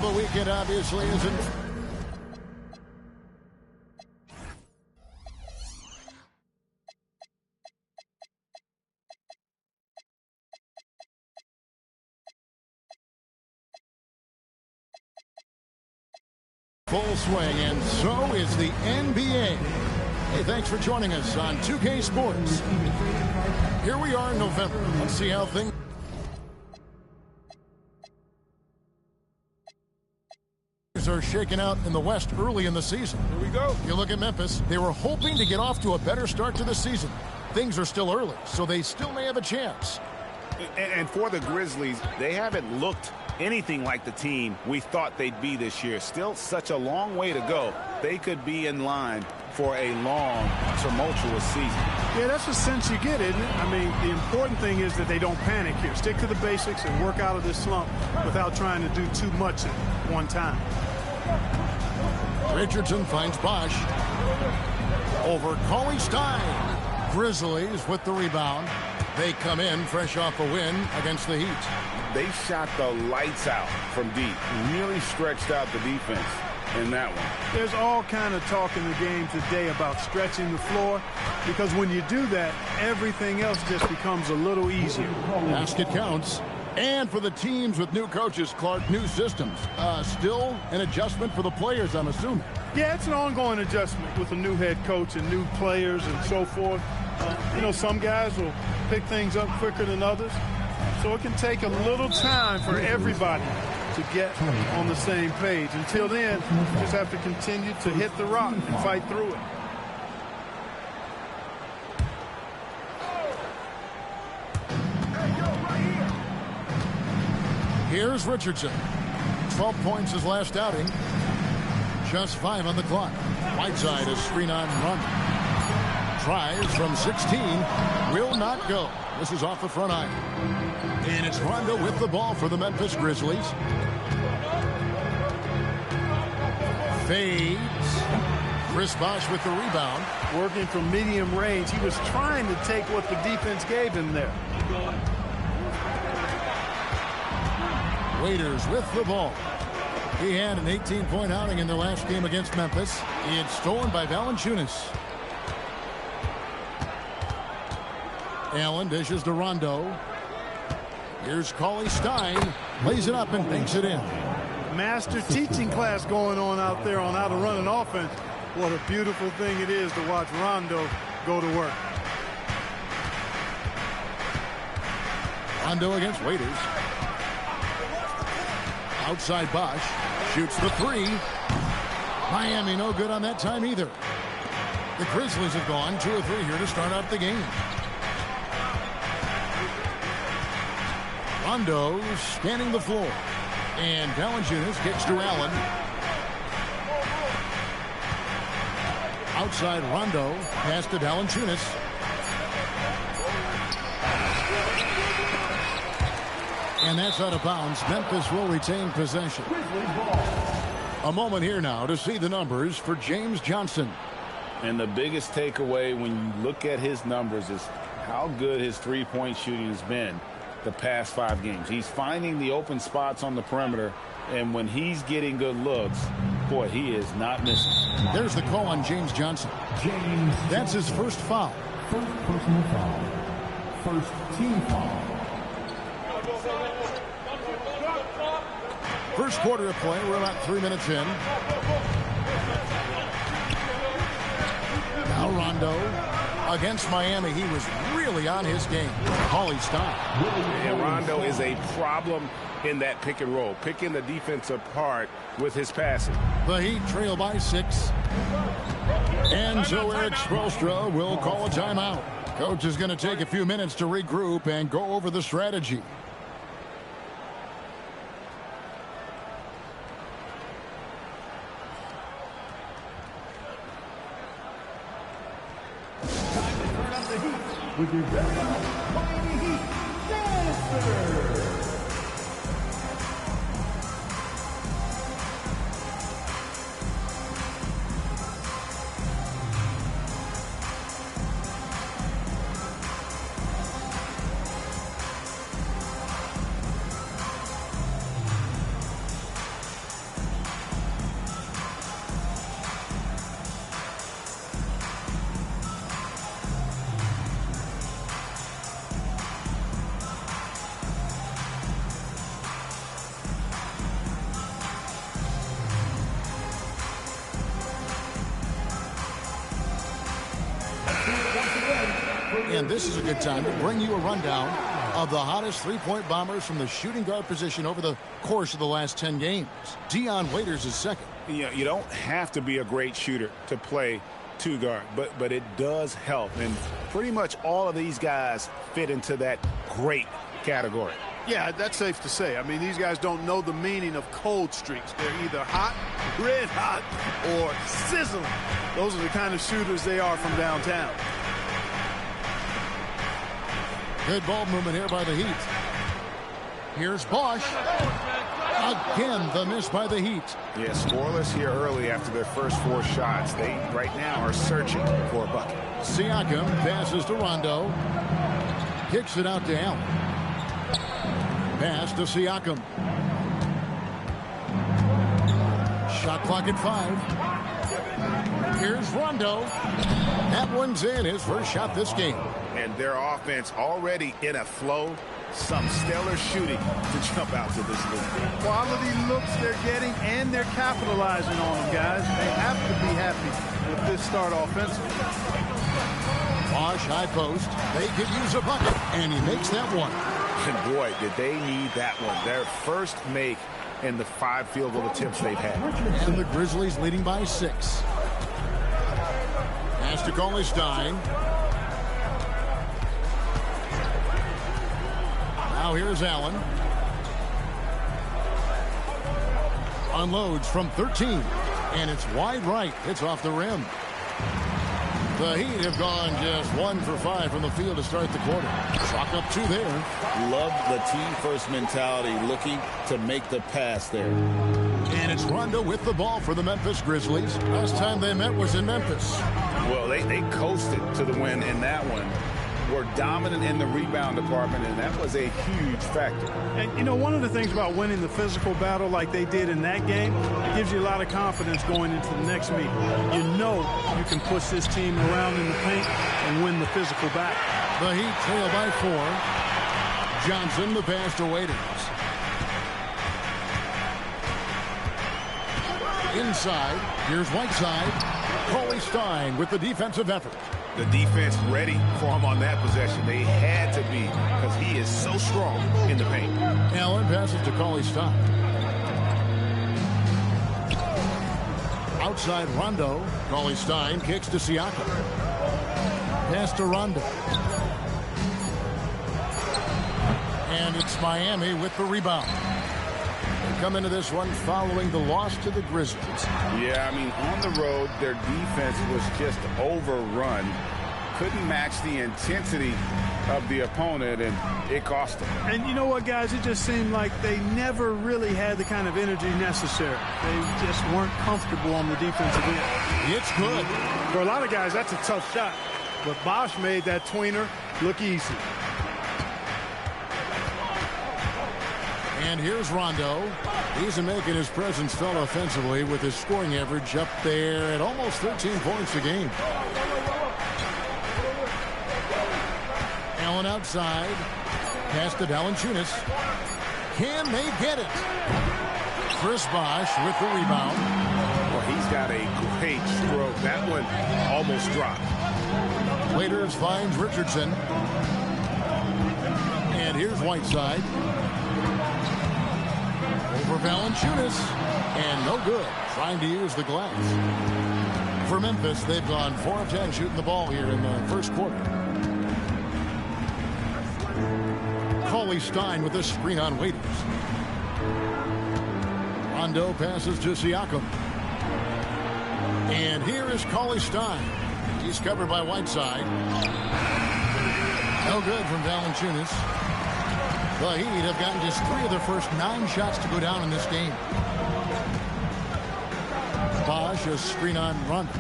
the weekend, obviously, isn't. Full swing, and so is the NBA. Hey, thanks for joining us on 2K Sports. Here we are in November. Let's see how things are shaking out in the West early in the season. Here we go. You look at Memphis, they were hoping to get off to a better start to the season. Things are still early, so they still may have a chance. And for the Grizzlies, they haven't looked anything like the team we thought they'd be this year. Still such a long way to go. They could be in line for a long, tumultuous season. Yeah, that's the sense you get, isn't it? I mean, the important thing is that they don't panic here. Stick to the basics and work out of this slump without trying to do too much at one time. Richardson finds Bosch. Over Cauley Stein. Grizzlies with the rebound. They come in fresh off a win against the Heat. They shot the lights out from deep. Really stretched out the defense in that one. There's all kind of talk in the game today about stretching the floor, because when you do that, everything else just becomes a little easier. Basket counts. And for the teams with new coaches, Clark, new systems. Still an adjustment for the players, I'm assuming. Yeah, it's an ongoing adjustment with a new head coach and new players and so forth. You know, some guys will pick things up quicker than others. So it can take a little time for everybody to get on the same page. Until then, you just have to continue to hit the rock and fight through it. Here's Richardson. 12 points his last outing. Just 5 on the clock. Whiteside a screen on run. Tries from 16. Will not go. This is off the front iron. And it's Rondo with the ball for the Memphis Grizzlies. Fades. Chris Bosh with the rebound. Working from medium range. He was trying to take what the defense gave him there. Waiters with the ball. He had an 18-point outing in their last game against Memphis. It's stolen by Valanciunas. Allen dishes to Rondo. Here's Cauley Stein. Lays it up and banks it in. Master teaching class going on out there on how to run an offense. What a beautiful thing it is to watch Rondo go to work. Rondo against Waiters. Outside Bosh. Shoots the three. Miami no good on that time either. The Grizzlies have gone 2 or 3 here to start out the game. Rondo scanning the floor. And Valanciunas gets to Allen. Outside Rondo. Pass to Valanciunas. And that's out of bounds. Memphis will retain possession. A moment here now to see the numbers for James Johnson. And the biggest takeaway when you look at his numbers is how good his three-point shooting has been the past 5 games. He's finding the open spots on the perimeter, and when he's getting good looks, boy, he is not missing. There's the call on James Johnson. That's his first foul. First personal foul. First team foul. First quarter of play. We're about 3 minutes in. Now Rondo against Miami. He was really on his game. Cauley Stein. And Rondo is a problem in that pick and roll, picking the defense apart with his passing. The Heat trail by 6. And so Eric Spoelstra will call a timeout. Coach is going to take a few minutes to regroup and go over the strategy. With your best Miami Heat Dancer. And this is a good time to bring you a rundown of the hottest three-point bombers from the shooting guard position over the course of the last 10 games. Dion Waiters is second. You don't have to be a great shooter to play two guard, but it does help. And pretty much all of these guys fit into that great category. Yeah, that's safe to say. I mean, these guys don't know the meaning of cold streaks. They're either hot, red hot, or sizzling. Those are the kind of shooters they are from downtown. Good ball movement here by the Heat. Here's Bosch. Again, the miss by the Heat. Yeah, scoreless here early after their first 4 shots. They, right now, are searching for a bucket. Siakam passes to Rondo. Kicks it out to Allen. Pass to Siakam. Shot clock at 5. Here's Rondo. That one's in, his first shot this game. And their offense already in a flow. Some stellar shooting to jump out to this league. Quality looks they're getting, and they're capitalizing on them, guys. They have to be happy with this start offensively. Bosch, high post. They could use a bucket, and he makes that one. And boy, did they need that one. Their first make in the 5 field goal attempts they've had. And the Grizzlies leading by 6. Pass to Stein. Now here's Allen. Unloads from 13. And it's wide right. It's off the rim. The Heat have gone just 1 for 5 from the field to start the quarter. Chalk up 2 there. Love the team-first mentality, looking to make the pass there. And it's Rondo with the ball for the Memphis Grizzlies. Last time they met was in Memphis. Well, they coasted to the win in that one. Were dominant in the rebound department, and that was a huge factor. And, you know, one of the things about winning the physical battle like they did in that game, it gives you a lot of confidence going into the next meet. You know you can push this team around in the paint and win the physical battle. The Heat trail by 4. Johnson, the pass to Waiters. Inside, here's Whiteside. Cauley Stein with the defensive effort. The defense ready for him on that possession. They had to be, because he is so strong in the paint. Allen passes to Cauley Stein. Outside Rondo. Cauley Stein kicks to Siakam. Pass to Rondo. And it's Miami with the rebound. They come into this one following the loss to the Grizzlies. Yeah, I mean, on the road, their defense was just overrun. Couldn't match the intensity of the opponent, and it cost them. And you know what, guys? It just seemed like they never really had the kind of energy necessary. They just weren't comfortable on the defensive end. It's good. For a lot of guys, that's a tough shot. But Bosch made that tweener look easy. And here's Rondo. He's making his presence felt offensively with his scoring average up there at almost 13 points a game. Allen outside. Pass to Valanciunas. Can they get it? Chris Bosh with the rebound. Well, he's got a great stroke. That one almost dropped. Waiters finds Richardson. And here's Whiteside. Over Valanciunas. And no good. Trying to use the glass. For Memphis, they've gone 4 of 10 shooting the ball here in the first quarter. Cauley Stein with a screen on Waiters. Rondo passes to Siakam. And here is Cauley Stein. He's covered by Whiteside. No good from Valanciunas. The Heat have gotten just 3 of their first 9 shots to go down in this game. Bosh, a screen on Rondo.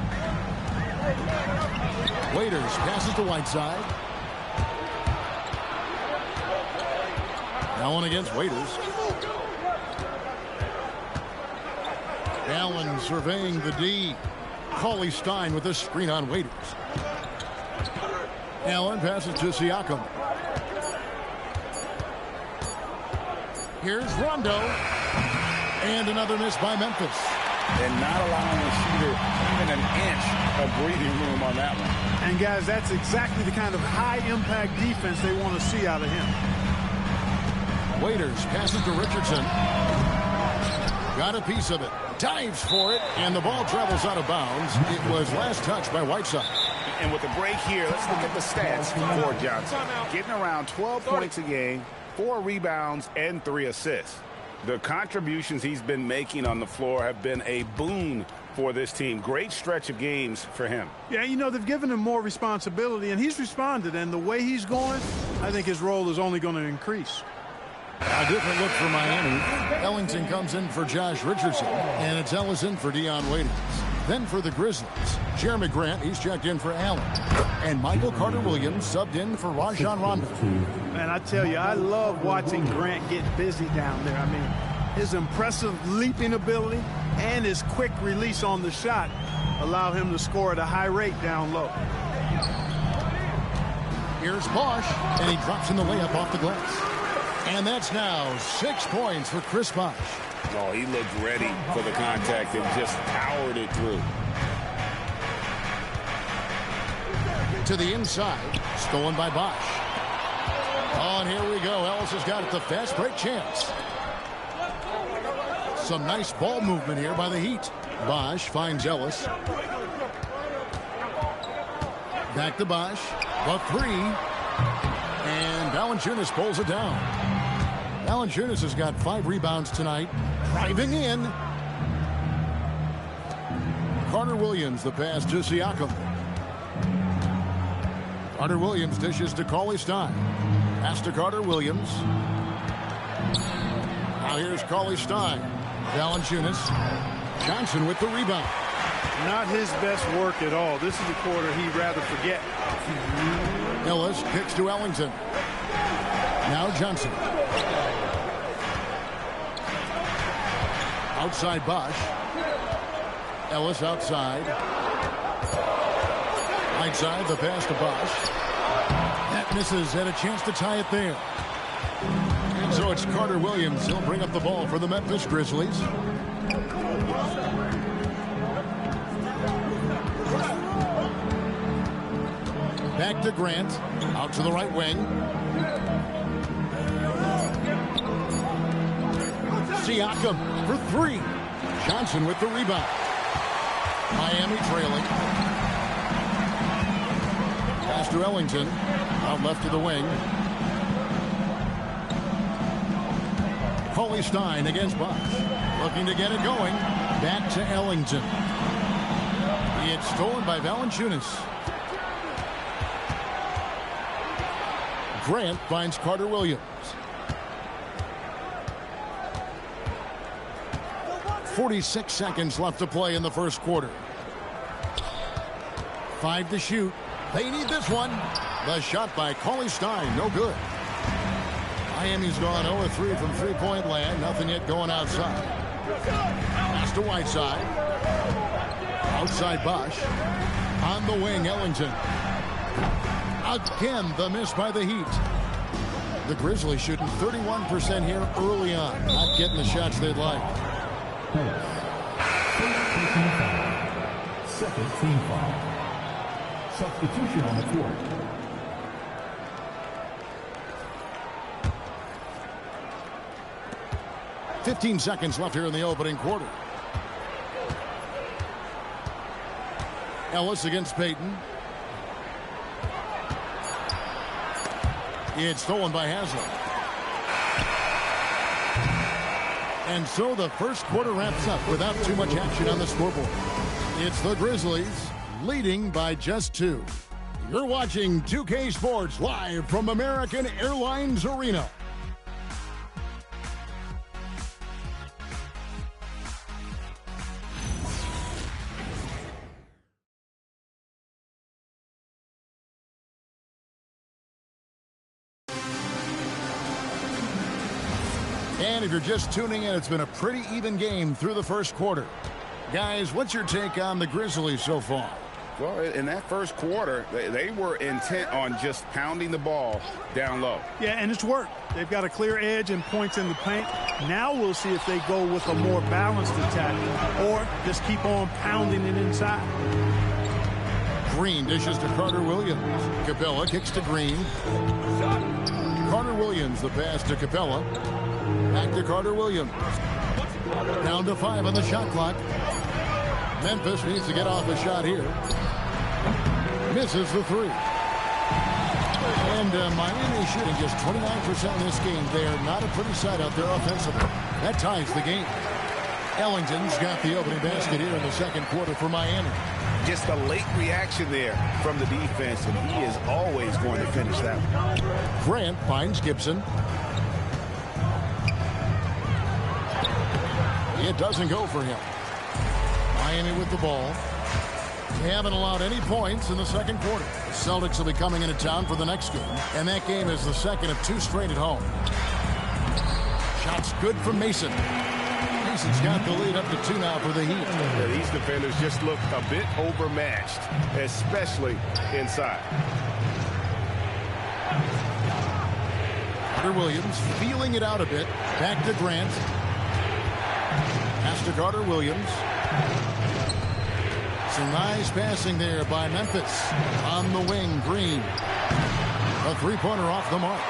Waiters passes to Whiteside. Allen against Waiters. Allen surveying the D. Cauley Stein with a screen on Waiters. Allen passes to Siakam. Here's Rondo. And another miss by Memphis. And not allowing the shooter even an inch of breathing room on that one. And, guys, that's exactly the kind of high-impact defense they want to see out of him. Waiters passes to Richardson. Got a piece of it. Dives for it, and the ball travels out of bounds. It was last touched by Whiteside. And with the break here, let's look at the stats for Johnson. Getting around 12 points a game, 4 rebounds, and 3 assists. The contributions he's been making on the floor have been a boon for this team. Great stretch of games for him. Yeah, you know, they've given him more responsibility, and he's responded. And the way he's going, I think his role is only going to increase. A different look for Miami. Ellington comes in for Josh Richardson, and it's Ellis in for Dion Waiters. Then for the Grizzlies, Jeremy Grant, he's checked in for Allen. And Michael Carter-Williams subbed in for Rajon Rondo. Man, I tell you, I love watching Grant get busy down there. I mean, his impressive leaping ability and his quick release on the shot allow him to score at a high rate down low. Here's Bosh, and he drops in the layup off the glass. And that's now 6 points for Chris Bosh. Oh, he looked ready for the contact and just powered it through. To the inside, stolen by Bosh. Oh, and here we go. Ellis has got it, the fast break chance. Some nice ball movement here by the Heat. Bosh finds Ellis. Back to Bosh. The 3. And Valanciunas pulls it down. Valanciunas has got 5 rebounds tonight. Driving in. Carter-Williams, the pass to Siakam. Carter-Williams dishes to Cauley-Stein. Pass to Carter-Williams. Now here's Cauley-Stein. Valanciunas. Johnson with the rebound. Not his best work at all. This is a quarter he'd rather forget. Ellis kicks to Ellington. Now Johnson. Outside Bosh. Ellis outside. Right side, the pass to Bosh. That misses, had a chance to tie it there. And so it's Carter-Williams. He'll bring up the ball for the Memphis Grizzlies. Back to Grant. Out to the right wing. Siakam for 3. Johnson with the rebound. Miami trailing. Pass to Ellington. Out left to the wing. Cauley-Stein against Bosh. Looking to get it going. Back to Ellington. It's stolen by Valanciunas. Grant finds Carter-Williams. 46 seconds left to play in the first quarter. 5 to shoot. They need this one. The shot by Cauley-Stein, no good. Miami's gone 0-3 from three-point land. Nothing yet going outside. Pass to Whiteside. Outside Bosh. On the wing, Ellington. Again, the miss by the Heat. The Grizzlies shooting 31% here early on. Not getting the shots they'd like. Second team foul. Substitution on the court. $15 seconds left here in the opening quarter. Ellis against Payton. It's stolen by Haslem. And so the first quarter wraps up without too much action on the scoreboard. It's the Grizzlies leading by just 2. You're watching 2K Sports live from American Airlines Arena. And if you're just tuning in, it's been a pretty even game through the first quarter. Guys, what's your take on the Grizzlies so far? Well, in that first quarter, they were intent on just pounding the ball down low. Yeah, and it's worked. They've got a clear edge and points in the paint. Now we'll see if they go with a more balanced attack or just keep on pounding it inside. Green dishes to Carter Williams. Capella kicks to Green. Carter Williams, the pass to Capella. Back to Carter Williams. Down to 5 on the shot clock. Memphis needs to get off a shot here. Misses the 3. And Miami shooting just 29% in this game. They are not a pretty sight out there offensively. That ties the game. Ellington's got the opening basket here in the second quarter for Miami. Just a late reaction there from the defense, and he is always going to finish that one. Grant finds Gibson. It doesn't go for him. Miami with the ball. They haven't allowed any points in the second quarter. The Celtics will be coming into town for the next game, and that game is the second of 2 straight at home. Shots good from Mason. Mason's got the lead up to 2 now for the Heat. Yeah, these defenders just look a bit overmatched, especially inside. Carter Williams feeling it out a bit. Back to Grant. Pass to Carter Williams. Some nice passing there by Memphis. On the wing, Green. A 3-pointer off the mark.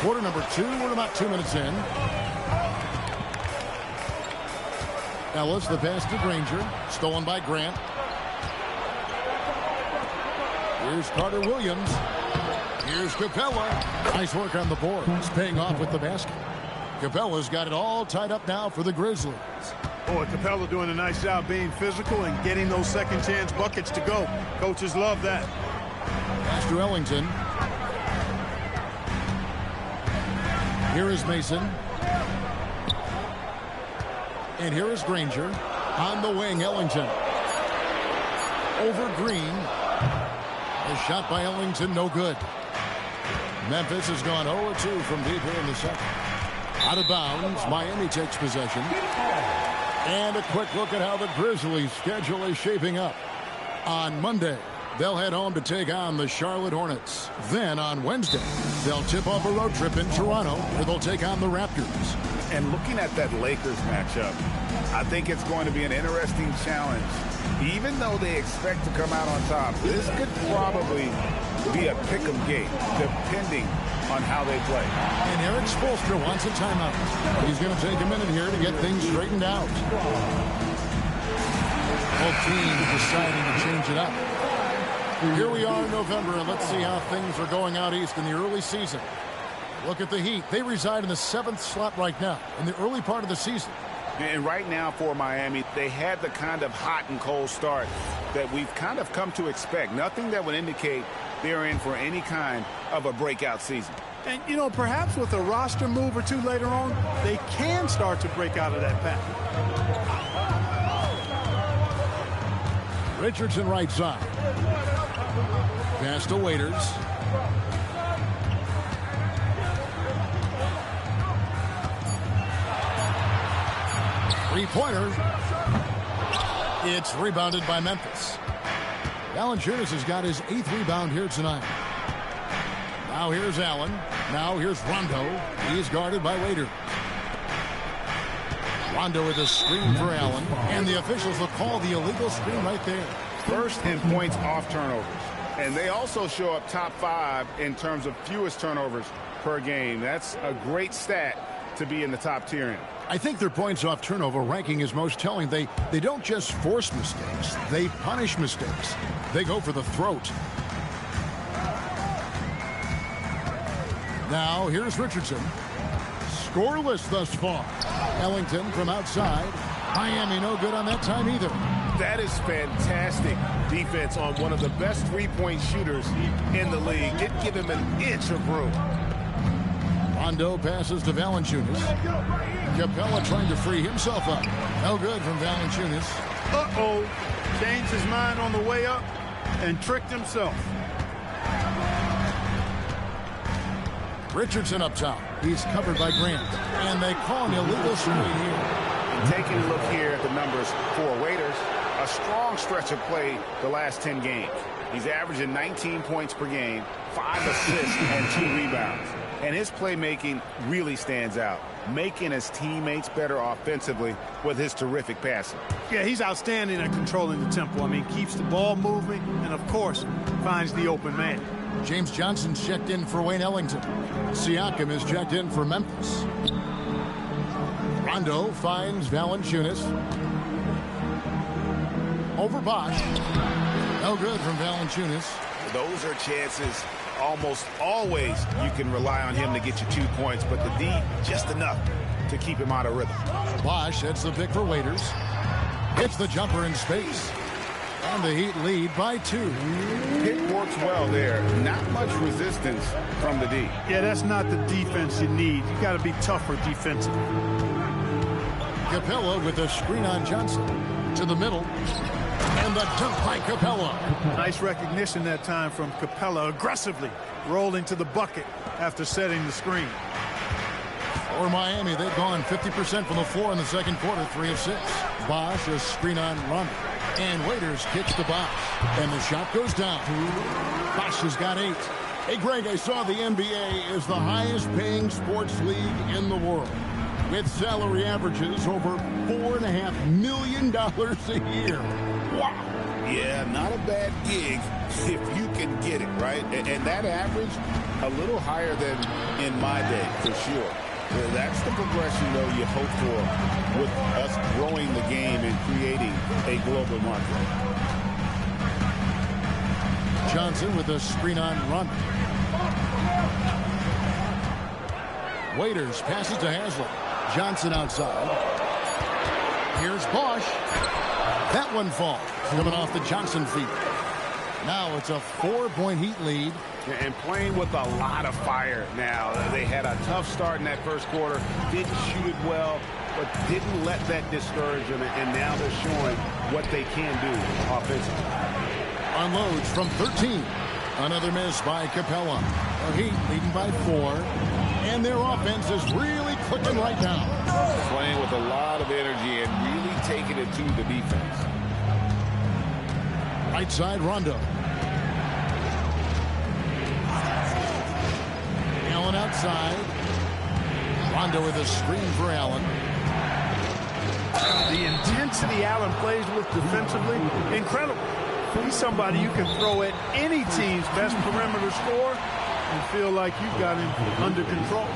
Quarter number 2. We're about 2 minutes in. Ellis, the pass to Granger. Stolen by Grant. Here's Carter Williams. Here's Capella. Nice work on the board. It's paying off with the basket. Capella's got it all tied up now for the Grizzlies. Boy, Capella doing a nice job being physical and getting those second chance buckets to go. Coaches love that. Pass to Ellington. Here is Mason. And here is Granger. On the wing, Ellington. Over Green. A shot by Ellington, no good. Memphis has gone 0-2 from deep here in the second. Out of bounds, Miami takes possession. And a quick look at how the Grizzlies' schedule is shaping up. On Monday, they'll head home to take on the Charlotte Hornets. Then on Wednesday, they'll tip off a road trip in Toronto, where they'll take on the Raptors. And looking at that Lakers matchup, I think it's going to be an interesting challenge. Even though they expect to come out on top, this could probably be a pick-em game, depending on how they play. And Eric Spoelstra wants a timeout. He's going to take a minute here to get things straightened out. Both teams deciding to change it up. Here we are in November, and let's see how things are going out east in the early season. Look at the Heat. They reside in the 7th slot right now in the early part of the season. And right now for Miami, they had the kind of hot and cold start that we've kind of come to expect. Nothing that would indicate they're in for any kind of a breakout season. And, you know, perhaps with a roster move or 2 later on, they can start to break out of that pattern. Richardson right side. Pass to Waiters. Three-pointer. It's rebounded by Memphis. Valanciunas has got his 8th rebound here tonight. Now here's Allen. Now here's Rondo. He is guarded by Waiters. Rondo with a screen for Allen. And the officials will call the illegal screen right there. First in points off turnovers. And they also show up top 5 in terms of fewest turnovers per game. That's a great stat to be in the top tier in. I think their points off turnover ranking is most telling. They don't just force mistakes. They punish mistakes. They go for the throat. Now here's Richardson. Scoreless thus far. Ellington from outside. Miami no good on that time either. That is fantastic defense on one of the best three-point shooters in the league. Didn't give him an inch of room. Rondo passes to Valanciunas. Capella trying to free himself up. No good from Valanciunas. Uh-oh. Changed his mind on the way up and tricked himself. Richardson up top. He's covered by Grant. And they call an illegal screen here. And taking a look here at the numbers for Waiters, a strong stretch of play the last 10 games. He's averaging 19 points per game, 5 assists, and 2 rebounds. and his playmaking really stands out, making his teammates better offensively with his terrific passing. Yeah, he's outstanding at controlling the tempo. I mean, keeps the ball moving and, of course, finds the open man. James Johnson's checked in for Wayne Ellington. Siakam is checked in for Memphis. Rondo finds Valanciunas. Over Bosch. No good from Valanciunas. Those are chances almost always you can rely on him to get you 2 points, but the D just enough to keep him out of rhythm. Bosch hits the pick for Waiters. Hits the jumper in space. And the Heat lead by 2. Pick works well there. Not much resistance from the D. Yeah, that's not the defense you need. You got to be tougher defensively. Capella with a screen on Johnson. To the middle. And the dunk by Capella. Nice recognition that time from Capella, aggressively rolling to the bucket after setting the screen. For Miami, they've gone 50% from the floor in the second quarter, 3 of 6. Bosch, a screen on Rondo. And Waiters kicks to Bosch. And the shot goes down. Bosch has got 8. Hey, Greg, I saw the NBA is the highest paying sports league in the world, with salary averages over $4.5 million a year. Wow. Yeah, not a bad gig if you can get it, right? And that average, a little higher than in my day, for sure. Well, that's the progression, though, you hope for with us growing the game and creating a global market. Johnson with a screen on run. Waiters passes to Haslem. Johnson outside. Here's Bosch. That one falls. Coming off the Johnson feet. Now it's a 4-point Heat lead. And playing with a lot of fire now. They had a tough start in that first quarter. Didn't shoot it well, but didn't let that discourage them. And now they're showing what they can do offensively. Unloads from 13. Another miss by Capella. The Heat leading by 4. And their offense is really clicking right now. Playing with a lot of energy and really taking it to the defense. Right side, Rondo. Allen outside. Rondo with a screen for Allen. The intensity Allen plays with defensively, incredible. He's somebody you can throw at any team's best perimeter scorer and feel like you've got him under control.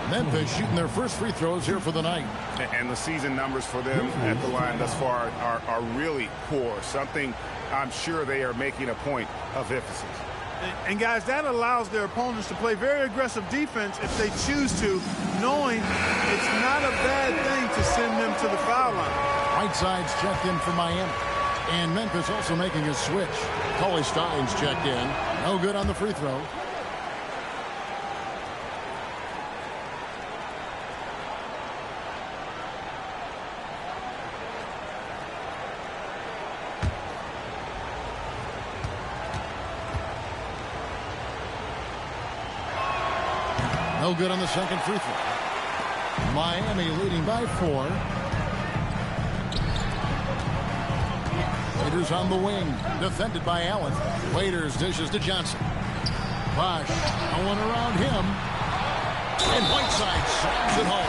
Memphis shooting their first free throws here for the night. And the season numbers for them at the line thus far are really poor. Something I'm sure they are making a point of emphasis. And guys, that allows their opponents to play very aggressive defense if they choose to, knowing it's not a bad thing to send them to the foul line. Whiteside's checked in for Miami. And Memphis also making a switch. Cauley Stein's checked in. No good on the free throw. No good on the second free throw. Miami leading by 4. Waiters on the wing, defended by Allen. Waiters dishes to Johnson. Bosch, no one around him. And Whiteside slams it home.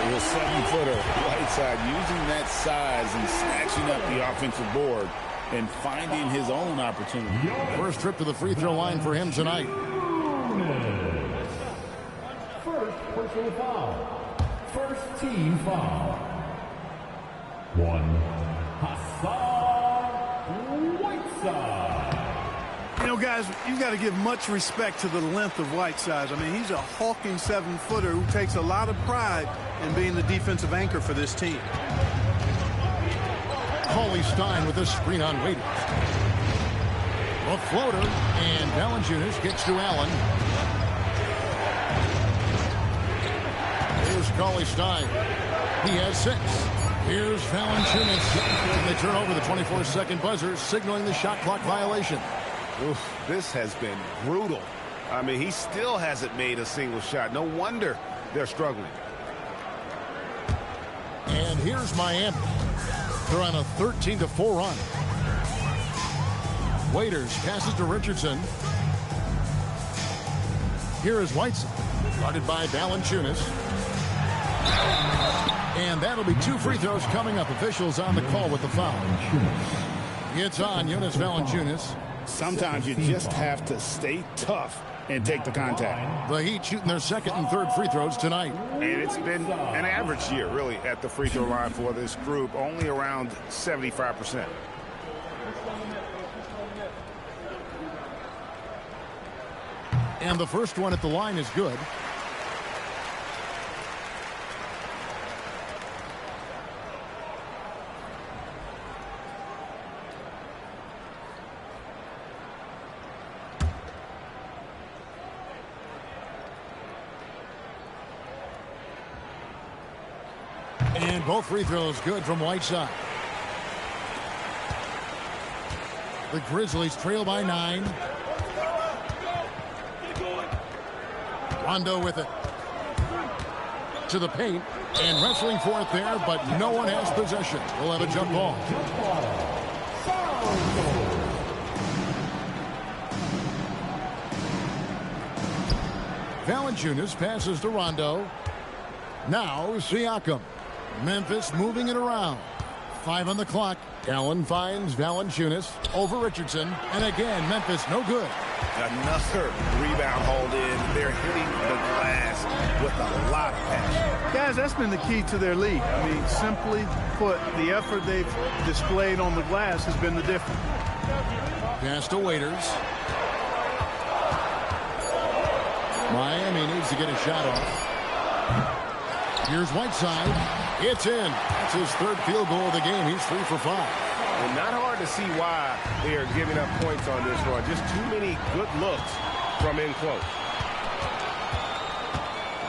It was 7-footer. Whiteside using that size and snatching up the offensive board and finding his own opportunity. First trip to the free throw line for him tonight. First personal foul. First team foul. 1. Hassan Whiteside. You know, guys, you've got to give much respect to the length of Whiteside. I mean, he's a hulking 7-footer who takes a lot of pride in being the defensive anchor for this team. Cauley Stein with a screen on Waiters. A floater, and Valanciunas gets to Allen. Here's Cauley Stein. He has 6. Here's Valanciunas. And they turn over the 24-second buzzer, signaling the shot clock violation. Oof, this has been brutal. I mean, he still hasn't made a single shot. No wonder they're struggling. And here's Miami. They're on a 13-4 run. Waiters passes to Richardson. Here is Whiteside. Guarded by Valanciunas. And that'll be 2 free throws coming up. Officials on the call with the foul. It's on Jonas Valanciunas. Sometimes you just have to stay tough and take the contact. The Heat shooting their second and third free throws tonight. And it's been an average year, really, at the free throw line for this group, only around 75%. And the first one at the line is good. And both free throws good from Whiteside. The Grizzlies trail by 9. Rondo with it. To the paint. And wrestling for it there, but no one has possession. We'll have a jump ball. Valanciunas passes to Rondo. Now Siakam. Memphis moving it around. 5 on the clock. Allen finds Valanciunas over Richardson. And again, Memphis no good. Another rebound hauled in. They're hitting the glass with a lot of passion. Guys, that's been the key to their lead. I mean, simply put, the effort they've displayed on the glass has been the difference. Pass to Waiters. Miami needs to get a shot off. Here's Whiteside. It's in. That's his third field goal of the game. He's 3 for 5. Well, not hard to see why they are giving up points on this run. Just too many good looks from in close.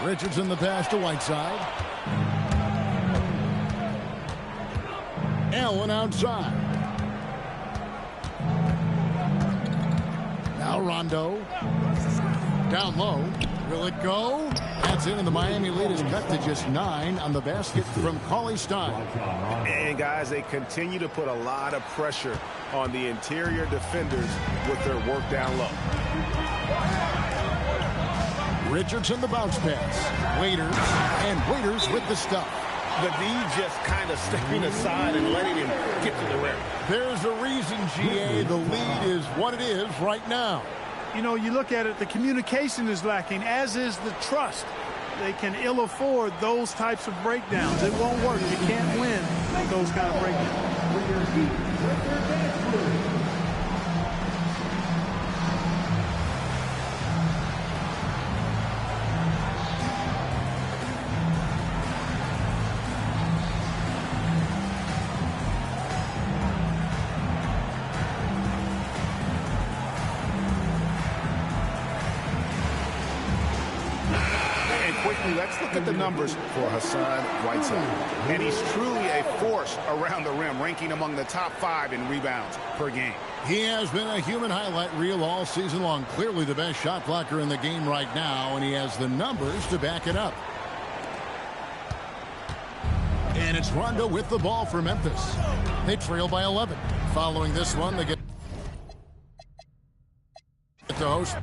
Richardson the pass to Whiteside. Allen outside. Now Rondo. Down low. Will it go? That's in, and the Miami lead is cut to just 9 on the basket from Cauley-Stein. And, guys, they continue to put a lot of pressure on the interior defenders with their work down low. Richardson the bounce pass. Waiters, and Waiters with the stuff. The D just kind of stepping aside and letting him get to the rim. There's a reason, GA, the lead is what it is right now. You know, you look at it, the communication is lacking, as is the trust. They can ill afford those types of breakdowns. It won't work. You can't win with those kind of breakdowns. Let's look at the numbers for Hassan Whiteside. And he's truly a force around the rim, ranking among the top 5 in rebounds per game. He has been a human highlight reel all season long. Clearly the best shot blocker in the game right now, and he has the numbers to back it up. And it's Rondo with the ball for Memphis. They trail by 11. Following this one, they get the host.